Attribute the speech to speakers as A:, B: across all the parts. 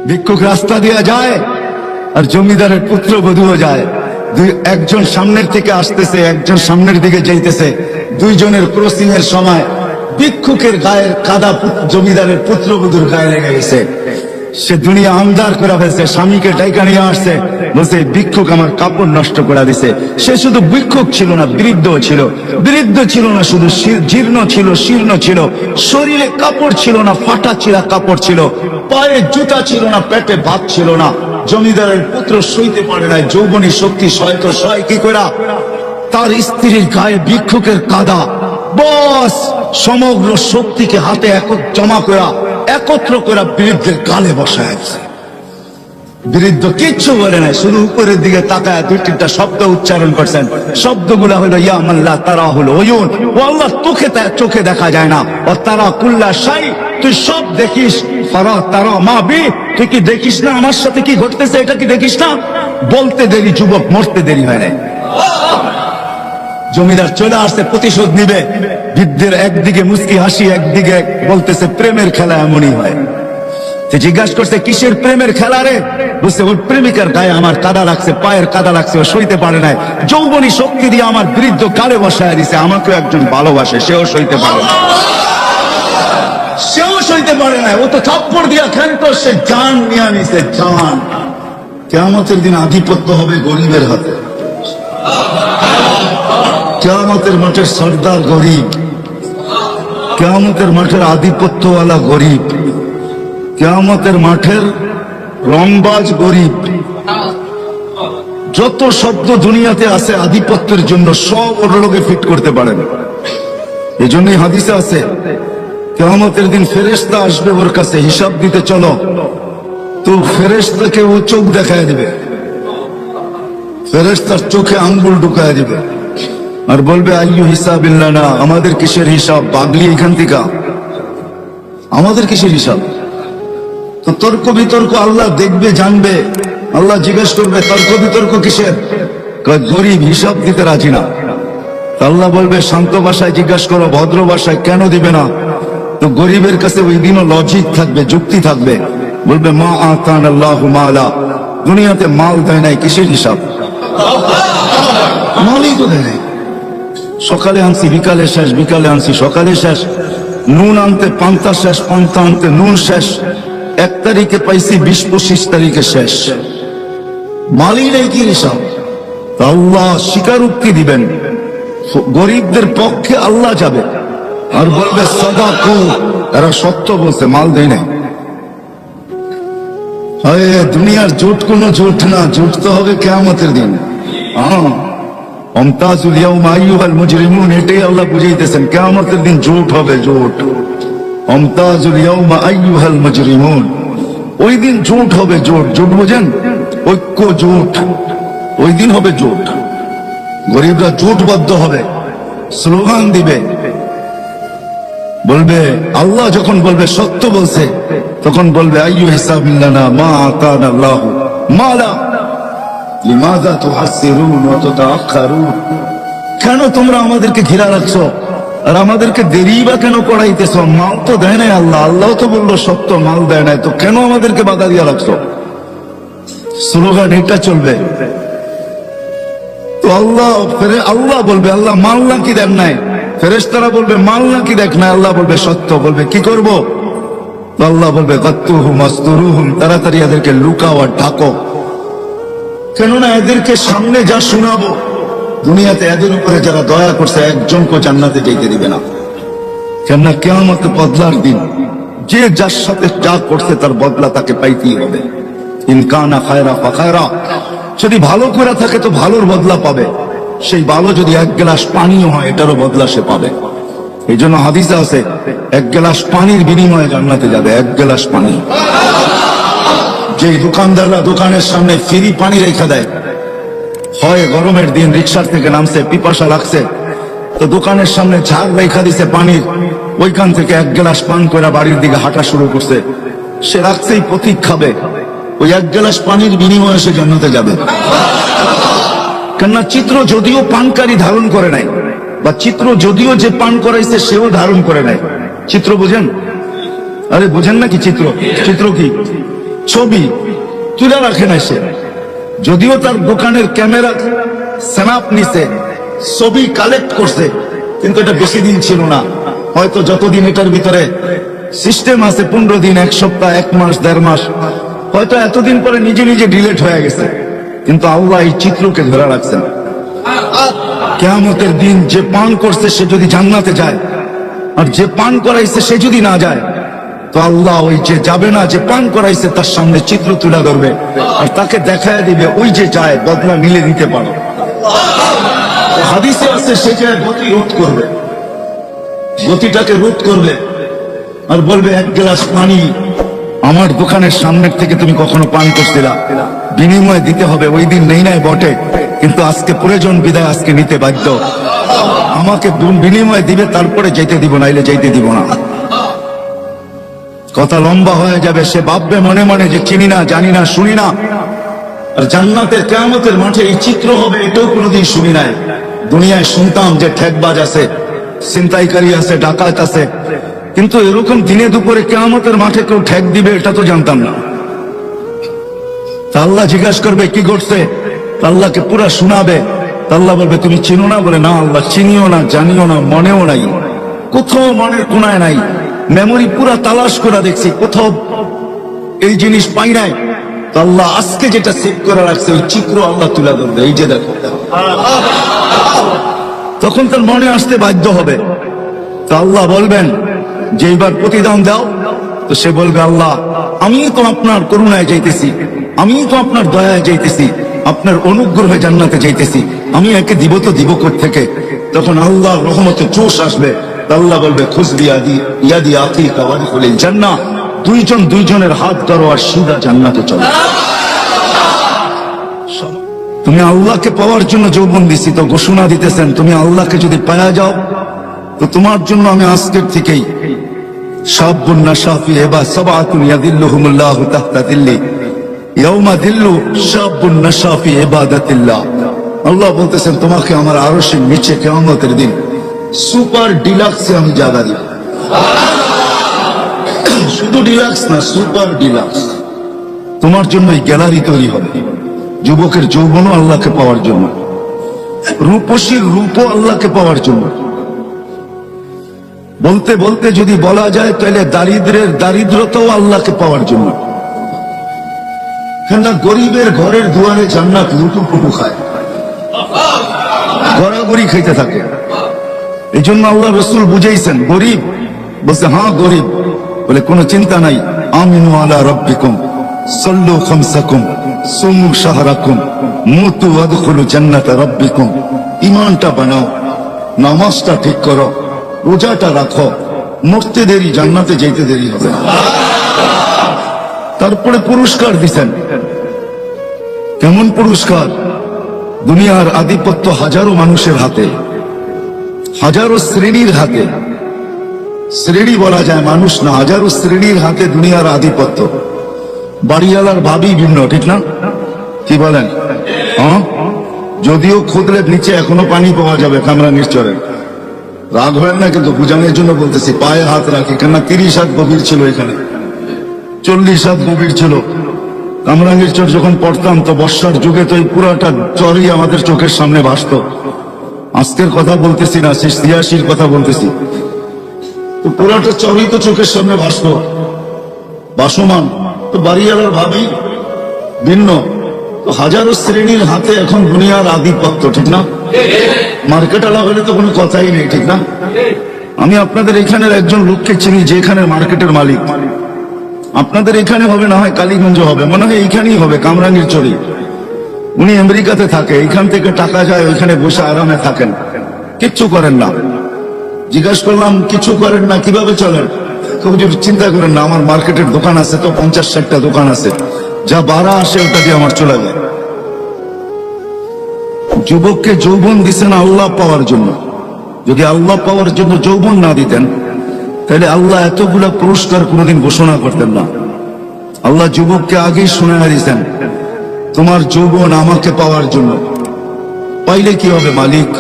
A: ভিক্ষুক রাস্তা দিয়ে যায় আর জমিদারের পুত্রবধূও যায়। একজন সামনের থেকে আসতেছে, একজন সামনের দিকে যাইতেছে। দুইজনের ক্রসিং এর সময় ভিক্ষুকের গায়ের কাদা জমিদারের পুত্রবধূর গায়ে লেগে গেছে। সে দুনিয়া আন্ধার করে ফেলছে, স্বামীকে ডাইকা নিয়ে আসছে, বলছে ভিক্ষুক আমার কাপড় নষ্ট করে দিছে। সে শুধু ভিক্ষুক ছিল না, বৃদ্ধ ছিল। বৃদ্ধ ছিল না শুধু, জীর্ণ ছিল, শীর্ণ ছিল, শরীরে কাপড় ছিল না, ফাটা চিরা কাপড় ছিল, পায়ে জুতা ছিল না, পেটে ভাত ছিল না। জমিদারের পুত্র সইতে পারে না, যৌবনী শক্তি সয় তো সয় কি করে? তার স্ত্রীর গায়ে ভিক্ষুকের কাদা, বস সমগ্র শক্তিকে হাতে জমা করা, একত্র করা বৃদ্ধের গালে বসায়। বৃদ্ধ কিচ্ছু বলে নাই, শুধু উপরের দিকে তাকায় দুই তিনটা শব্দ উচ্চারণ করছেন। শব্দগুলা হলো ইয়া মাল্লা তারা হলো ওয়ুন, ও আল্লাহ চোখে দেখা যায় না, ও তারা কুল্লা শাই, তুই সব দেখিস। ফারা তারা মা বি, তুই কি দেখিস না আমার সাথে কি ঘটতেছে? এটা কি দেখিস না? বলতে দেরি যুবক, মরতে দেরি হয় নাই। জমিদার চলে আসছে, প্রতিশোধ নিবে। বৃদ্ধের একদিকে মুস্কি হাসি, একদিকে বলতেছে প্রেমের খেলা এমনই হয়। জিজ্ঞাসা করছে কিসের প্রেমের খেলা রে? বুঝছে ওর প্রেমিকার গায়ে আমার কাদা লাগছে, পায়ের কাদা লাগছে, ও সইতে পারে নাই। যৌবনী শক্তি দিয়ে আমার বৃদ্ধ গালে বসায় দিছে। আমাকেও একজন ভালোবাসে, সেও সইতে পারে না, সেও সইতে পারে না। ও তো থাপ্পড় দিয়া ক্ষান্ত, সে জান নিয়ে নিছে, জান। কিয়ামতের দিন আধিপত্য হবে গরিবের হাতে। কিয়ামতের মাঠের সর্দার গরিব, কিয়ামতের মাঠের আধিপত্যওয়ালা গরিব, কিয়ামতের মাঠের রংবাজ গরিব। যত শব্দ দুনিয়াতে আছে আধিপত্যের জন্য, সব ওর লোকে ফিট করতে পারেন। এই জন্যই হাদিসে আছে কিয়ামতের দিন ফেরেশতা আসবে ওর কাছে হিসাব দিতে, চলো তো ফেরেশতাকে ও চোখ দেখায় দিবে, ফেরেশতার চোখে আঙ্গুল ঢুকায় দিবে আর বলবে আইয়ু হিসাবিল্লাহ, না আমাদের কিসের হিসাব? বাগলি এখান থেকে, আমাদের কিসের হিসাব? তো তর্ক বিতর্ক আল্লাহ দেখবে, জানবে। আল্লাহ জিজ্ঞেস করবে তর্ক বিতর্ক কিসের? গরিব হিসাব দিতে রাজি না। আল্লাহ বলবে শান্ত ভাষায় জিজ্ঞাসা করো, ভদ্র ভাষায় কেন দিবে না? তো গরিবের কাছে ওই দিনও লজিক থাকবে, যুক্তি থাকবে। বলবে মা আতান আল্লাহু মালা, দুনিয়াতে মাল দেয় নাই, কিসের হিসাব? মালই তো দেয় নাই। সকালে আনছি বিকালে শেষ, বিকালে আনছি সকালে শেষ। নুন আনতে পান্তা শেষ, পান্তা আনতে নুন শেষ। 1 তারিখে পাইছি, 20-25 তারিখে শেষ। মালই নেই, কি হিসাব? আল্লাহ স্বীকারোক্তি দিবেন, গরিবদের পক্ষে আল্লাহ যাবে আর বলবে সাদাকু, এরা সত্য বলছে, মাল দেয় নাই। দুনিয়ার জোট কোনো জোট না, জোট তো হবে কিয়ামতের দিন। আমতাজুল ইয়াউমা আইয়ুহাল মুজরিমুন, এটাই আল্লাহ বুঝাইতেছেন, কিয়ামতের দিন জোট হবে, জোট। আমতাজুল ইয়াউমা আইয়ুহাল মুজরিমুন, ওই দিন জোট হবে, জোট। জোট বোঝেন? ঐক্য, জোট। ওই দিন হবে জোট, গরিবরা জোটবদ্ধ হবে, স্লোগান দিবে, বলবে আল্লাহ যখন বলবে সত্য বলছে, তখন বলবে আইয়ু হিসাবিল্লানা মা আতানা আল্লাহু মালা লিমাযা তুহাসসিরুন ওয়া তাতাআখারুন, কেন তোমরা আমাদেরকে ঘিরা রাখছো আর আমাদেরকে দেরি বা কেন করাইতেছো? মাল তো দেয় নাই আল্লাহ, আল্লাহ তো বললো সত্য, মাল দেয় নাই, তো কেন আমাদেরকে বাধা দিয়া রাখছো? স্লোগান এটা চলবে। তো আল্লাহ বলবে আল্লাহ মাল নাকি দেন নাই? ফেরেশতারা বলবে মাল নাকি দেখ নাই? আল্লাহ বলবে সত্য। বলবে কি করব? তো আল্লাহ বলবে গাত্তুহুম মাসতুরুহুম, তাড়াতাড়ি এদেরকে লুকাও আর ঢাকো। কেননা এদেরকে সামনে যা শোনাবো, দুনিয়াতে এদের উপরে যারা দয়া করছে একজনকে জান্নাতে যেতে দিবে না। কেননা কিয়ামত বদলার দিন, যে যার সাথে যা করছে তার বদলা তাকে পাইতেই হবে। ইনকানা খায়রা ফাখায়রা, যদি ভালো করে থাকে তো ভালোর বদলা পাবে। সেই ভালো যদি 1 গ্লাস পানিও হয়, এটারও বদলা সে পাবে। এই জন্য হাদিসে আছে 1 গ্লাস পানির বিনিময়ে জান্নাতে যাবে, 1 গ্লাস পানি। যে দোকানদাররা দোকানের সামনে ফ্রি পানি রেখে দেয়, হয় গরমের দিন রিক্সার থেকে নামছে, পিপাসা লাগছে, তো দোকানের সামনে ঝাড় রেখা দিছে পানির, ওইখান থেকে 1 গ্লাস পান করে বাড়ির দিকে হাঁটা শুরু করছে। সে রাখছেই প্রতীক খাবে, ওই 1 গ্লাস পানির বিনিময়ে সে জান্নাতে যাবে। কেননা চিত্র যদিও পানকারী ধারণ করে নাই, বা চিত্র যদিও যে পান করাইছে সেও ধারণ করে নাই। চিত্র বোঝেন? আরে বোঝেন নাকি? চিত্র কি? ছবি তুলে রাখে না সে, যদিও তার দোকানের ক্যামেরা স্ন্যাপ নিছে, ছবি কালেক্ট করছে, কিন্তু এটা বেশি দিন ছিল না। হয়তো যতদিন এটার ভিতরে সিস্টেম আছে, 15 দিন, 1 সপ্তাহ, 1 মাস, 1.5 মাস, হয়তো এতদিন পরে নিজে নিজে ডিলিট হয়ে গেছে, কিন্তু আল্লাহ এই চিত্রকে ধরে রাখছেন। কিয়ামতের দিন যে পান করছে সে যদি জান্নাতে যায়, আর যে পান করাইছে সে যদি না যায়, তো আল্লাহ ওই যে যাবে না, যে পান করাইছে তার সামনে চিত্র তুলে ধরবে, আর তাকে দেখায় দিবে ওই যে যায় বদলা মিলে নিতে পারো। হাদিসে আছে সে যায় গতি রোধ করবে, গতিটাকে রোধ করবে, আর বলবে 1 গ্লাস পানি আমার দোকানের সামনের থেকে তুমি কখনো পান করছিলা, বিনিময় দিতে হবে। ওই দিন নেই নাই বটে, কিন্তু আজকে প্রয়োজন বিদায় আজকে নিতে বাধ্য। আমাকে বিনিময় দিবে, তারপরে যেতে দিব, নাইলে যেতে দিব না। কথা লম্বা হয়ে যাবে। সে ভাববে মনে মনে যে চিনি না, জানি না, শুনি না। আর জান্নাতের কিয়ামতের মাঠে এই চিত্র হবে, এটাও কোনোদিন শুনি নাই। দুনিয়ায় শুনতাম যে ঠেকবাজ আছে, ছিনতাইকারী আছে, ডাকাত আছে, কিন্তু এরকম দিনে দুপুরে কিয়ামতের মাঠে কেউ ঠেক দিবে এটা তো জানতাম না। তা আল্লাহ জিজ্ঞাসা করবে কি ঘটছে, আল্লাহকে পুরা শোনাবে। আল্লাহ বলবে তুমি চিনো না? বলে না আল্লাহ, চিনিও না, জানিও না, মনেও নাই, কোথাও মনের কোনায় নাই। মেমোরি পুরা তালাশ করে দেখছি, কোথাও এই জিনিস পাই নাই। তো আল্লাহ আজকে যেটা সেভ করে রাখছে ওই চিত্র আল্লাহ তুলে ধরবে, এই যে দেখো। তখন তার মনে আসতে বাধ্য হবে। তো আল্লাহ বলবেন যে এইবার প্রতিদান দাও। তো সে বলবে আল্লাহ আমি তো আপনার করুণায় যাইতেছি, আমি তো আপনার দয়ায় যাইতেছি, আপনার অনুগ্রহে জান্নাতে যাইতেছি, আমি একে দিব তো দিব কোত্থেকে। তখন আল্লাহর রহমতে জোশ আসবে। আল্লাহ বলবে খুজবি ইয়াদি আখিকা ওয়াদখুলিল জান্নাহ, দুইজন দুইজনের হাত ধরো আর সিধা জান্নাতে চলো। তুমি আল্লাহকে পাওয়ার জন্য যৌবন দিছি, তো ঘোষণা দিতেছেন তুমি আল্লাহকে যদি পাওয়া যাও তো তোমার জন্য আমি আজকের থেকেই শাবুন নাশা ফি সাবআতুন ইয়াদিল্লুহুমুল্লাহু তাহতা দিল্লি ইয়াউমা দিল্লু শাবুন নাশা ফি ইবাদাতিল্লাহ। আল্লাহ বলতেছেন তোমাকে আমার আরশের নিচে কিয়ামতের দিন সুপার ডিলাক্সে আমি জায়গা দিব। শুধু ডিলাক্স না, সুপার ডিলাক্স। তোমার জন্য এই গ্যালারি তৈরি হবে। যুবকের যৌবনও আল্লাহকে পাওয়ার জন্য, রূপসীর রূপও আল্লাহকে পাওয়ার জন্য। বলতে বলতে যদি বলা যায় তাহলে দারিদ্রের দারিদ্রতাও আল্লাহকে পাওয়ার জন্য। কেননা গরিবের ঘরের দুয়ারে জান্নাত লুটুপুটু খায়, গড়াগড়ি খাইতে থাকে। এই জন্য আল্লাহ রসুল বুঝাইছেন গরিব, বলছে হ্যাঁ গরিব, বলে কোনো চিন্তা নাই, আমিনু আলা রাব্বিকুম সাল্লু খামসাকুম সুমু শাহরাকুম মুতু ওয়াদখুলু জান্নাতা রাব্বিকুম। ঈমানটা বানাও, নামাজটা ঠিক করো, রোজাটা রাখো, মরতে দেরি, জান্নাতে যেতে দেরি হবে। তারপরে পুরস্কার দিছেন। কেমন পুরস্কার? দুনিয়ার আধিপত্য হাজারো মানুষের হাতে, হাজারো শ্রেণীর হাতে। শ্রেণী বলা যায়, মানুষ না, হাজারো শ্রেণীর হাতে দুনিয়ার আধিপত্য। বাড়িওয়ালার ভাবি ভিন্ন, ঠিক না? কি বলেন? হ্যাঁ, যদিও খুদলে নিচে এখনো পানি পাওয়া যাবে কামরাঙ্গীর চরে। রাগ হয় না, কিন্তু বুঝানোর জন্য বলতেছি, পায়ে হাত রাখি। কেননা 30 হাত গভীর ছিল, এখানে 40 হাত গভীর ছিল। কামরাঙ্গীর চর যখন পড়তাম তো বর্ষার যুগে তো এই পুরাটা চরই আমাদের চোখের সামনে ভাসত। আজকের কথা বলতেছি না, 86-র কথা বলতেছি। তো পুরাটা চরই তো চোখের সামনে ভাসত, ভাসমান। তো বাড়িওয়ালার ভাবি ভিন্ন। তো হাজারো শ্রেণীর হাতে এখন দুনিয়ার আধিপত্য, ঠিক না? মার্কেট আলা হলে তো কোনো কথাই নেই, ঠিক না? আমি আপনাদের এখানের একজন লোককে চিনি যে এখানের মার্কেটের মালিক। আপনাদের এখানে হবে না হয় কালীগঞ্জ হবে, মনে হয় এইখানেই হবে, কামরাঙ্গীর চরি। উনি আমেরিকাতে থাকে, এইখান থেকে টাকা যায়, ওইখানে বসে আরামে থাকেন, কিচ্ছু করেন না। জিজ্ঞাসা করলাম কিছু করেন না, কিভাবে চলেন? চিন্তা করেন না, আমার মার্কেটের দোকান আছে তো 50-60টা দোকান আছে, যা ভাড়া আসে ওটা দিয়ে আমার চলে যায়। যুবককে যৌবন দিচ্ছেন আল্লাহ পাওয়ার জন্য। যদি আল্লাহ পাওয়ার জন্য যৌবন না দিতেন তাহলে আল্লাহ এতগুলা পুরস্কার কোনোদিন ঘোষণা করতেন না। আল্লাহ যুবককে আগেই শুনে দিয়েছেন তোমার যৌবন আমাকে পাওয়ার জন্য। পাইলে কি হবে মালিক?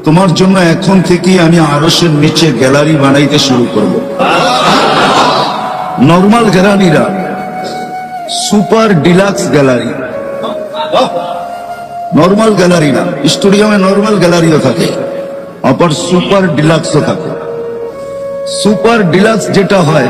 A: তোমার জন্য এখন থেকেই আমি আরশের নিচে গ্যালারি বানাইতে শুরু করব। নর্মাল গ্যালারিরা super deluxe gallery. Normal gallery না, স্টুডিয়ামে নর্মাল গ্যালারিও থাকে, আবার সুপার ডিলাক্সও থাকে। সুপার ডিলাক্স যেটা হয়